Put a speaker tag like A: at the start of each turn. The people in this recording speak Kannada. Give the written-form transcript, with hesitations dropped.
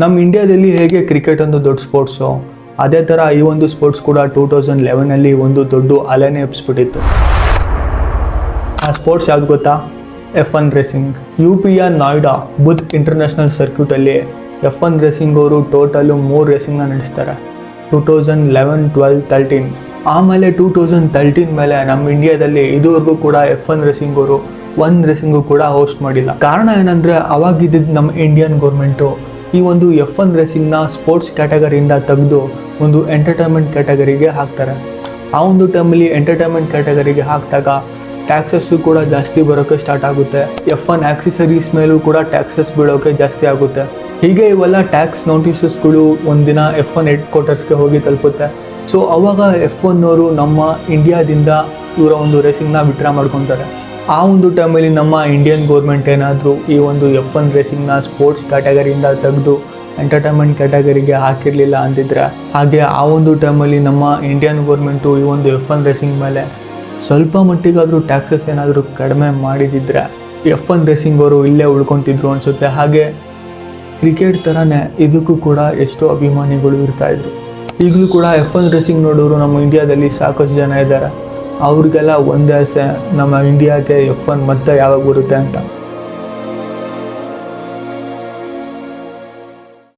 A: ನಮ್ಮ ಇಂಡಿಯಾದಲ್ಲಿ ಹೇಗೆ ಕ್ರಿಕೆಟ್ ಒಂದು ದೊಡ್ಡ ಸ್ಪೋರ್ಟ್ಸು, ಅದೇ ಥರ ಈ ಒಂದು ಸ್ಪೋರ್ಟ್ಸ್ ಕೂಡ 2011 ಒಂದು ದೊಡ್ಡ ಅಲೆನೇ ಎಬ್ಸ್ಬಿಟ್ಟಿತ್ತು. ಆ ಸ್ಪೋರ್ಟ್ಸ್ ಯಾವ್ದು ಗೊತ್ತಾ? F1 racing. UPಯ ನೋಯ್ಡಾ ಬುಧ್ ಇಂಟರ್ನ್ಯಾಷನಲ್ ಸರ್ಕ್ಯೂಟಲ್ಲಿ F1 ರೇಸಿಂಗ್ ಅವರು ಟೋಟಲು 3 ರೇಸಿಂಗ್ನ ನಡೆಸ್ತಾರೆ. 2011, 12, 13. ಆಮೇಲೆ 2013 ಮೇಲೆ ನಮ್ಮ ಇಂಡಿಯಾದಲ್ಲಿ ಇದುವರೆಗೂ ಕೂಡ F1 ರೇಸಿಂಗ್ ಅವರು ಒಂದು ರೇಸಿಂಗು ಕೂಡ ಹೋಸ್ಟ್ ಮಾಡಿಲ್ಲ. ಕಾರಣ ಏನಂದರೆ ಅವಾಗಿದ್ದ ನಮ್ಮ ಇಂಡಿಯನ್ ಗೌರ್ಮೆಂಟು ಈ ಒಂದು F1 ರೇಸಿಂಗ್ನ ಸ್ಪೋರ್ಟ್ಸ್ ಕ್ಯಾಟಗರಿಯಿಂದ ತೆಗೆದು ಒಂದು ಎಂಟರ್ಟೈನ್ಮೆಂಟ್ ಕ್ಯಾಟಗರಿಗೆ ಹಾಕ್ತಾರೆ. ಆ ಒಂದು ಟೈಮಲ್ಲಿ ಎಂಟರ್ಟೈನ್ಮೆಂಟ್ ಕ್ಯಾಟಗರಿಗೆ ಹಾಕಿದಾಗ ಟ್ಯಾಕ್ಸಸ್ಸು ಕೂಡ ಜಾಸ್ತಿ ಬರೋಕ್ಕೆ ಸ್ಟಾರ್ಟ್ ಆಗುತ್ತೆ. F1 ಆಕ್ಸೆಸರೀಸ್ ಮೇಲೂ ಕೂಡ ಟ್ಯಾಕ್ಸಸ್ ಬೀಳೋಕ್ಕೆ ಜಾಸ್ತಿ ಆಗುತ್ತೆ. ಹೀಗೆ ಇವೆಲ್ಲ ಟ್ಯಾಕ್ಸ್ ನೋಟಿಸಸ್ಗಳು ಒಂದಿನ F1 ಹೆಡ್ ಕ್ವಾರ್ಟರ್ಸ್ಗೆ ಹೋಗಿ ತಲುಪುತ್ತೆ. ಸೊ ಅವಾಗ F1 ಅವರು ನಮ್ಮ ಇಂಡಿಯಾದಿಂದ ಇವರ ಒಂದು ರೇಸಿಂಗ್ನ ವಿಡ್ರಾ ಮಾಡ್ಕೊತಾರೆ. ಆ ಒಂದು ಟೈಮಲ್ಲಿ ನಮ್ಮ ಇಂಡಿಯನ್ ಗೌರ್ಮೆಂಟ್ ಏನಾದರೂ ಈ ಒಂದು F1 ರೇಸಿಂಗ್ನ ಸ್ಪೋರ್ಟ್ಸ್ ಕ್ಯಾಟಗರಿಯಿಂದ ತೆಗೆದು ಎಂಟರ್ಟೈನ್ಮೆಂಟ್ ಕ್ಯಾಟಗರಿಗೆ ಹಾಕಿರಲಿಲ್ಲ ಅಂದಿದ್ರೆ, ಹಾಗೆ ಆ ಒಂದು ಟೈಮಲ್ಲಿ ನಮ್ಮ ಇಂಡಿಯನ್ ಗೌರ್ಮೆಂಟು ಈ ಒಂದು F1 ರೇಸಿಂಗ್ ಮೇಲೆ ಸ್ವಲ್ಪ ಮಟ್ಟಿಗಾದರೂ ಟ್ಯಾಕ್ಸಸ್ ಏನಾದರೂ ಕಡಿಮೆ ಮಾಡಿದಿದ್ರೆ F1 ರೇಸಿಂಗ್ ಅವರು ಇಲ್ಲೇ ಉಳ್ಕೊತಿದ್ರು ಅನಿಸುತ್ತೆ. ಹಾಗೆ ಕ್ರಿಕೆಟ್ ಥರನೇ ಇದಕ್ಕೂ ಕೂಡ ಎಷ್ಟೋ ಅಭಿಮಾನಿಗಳು ಇರ್ತಾಯಿದ್ರು. ಈಗಲೂ ಕೂಡ F1 ರೇಸಿಂಗ್ ನೋಡೋರು ನಮ್ಮ ಇಂಡಿಯಾದಲ್ಲಿ ಸಾಕಷ್ಟು ಜನ ಇದ್ದಾರೆ. ಅವ್ರಿಗೆಲ್ಲ ಒಂದೇ ಆಸೆ, ನಮ್ಮ ಇಂಡಿಯಾಗೆ F1 ಮತ್ತೆ ಯಾವಾಗ ಬರುತ್ತೆ ಅಂತ.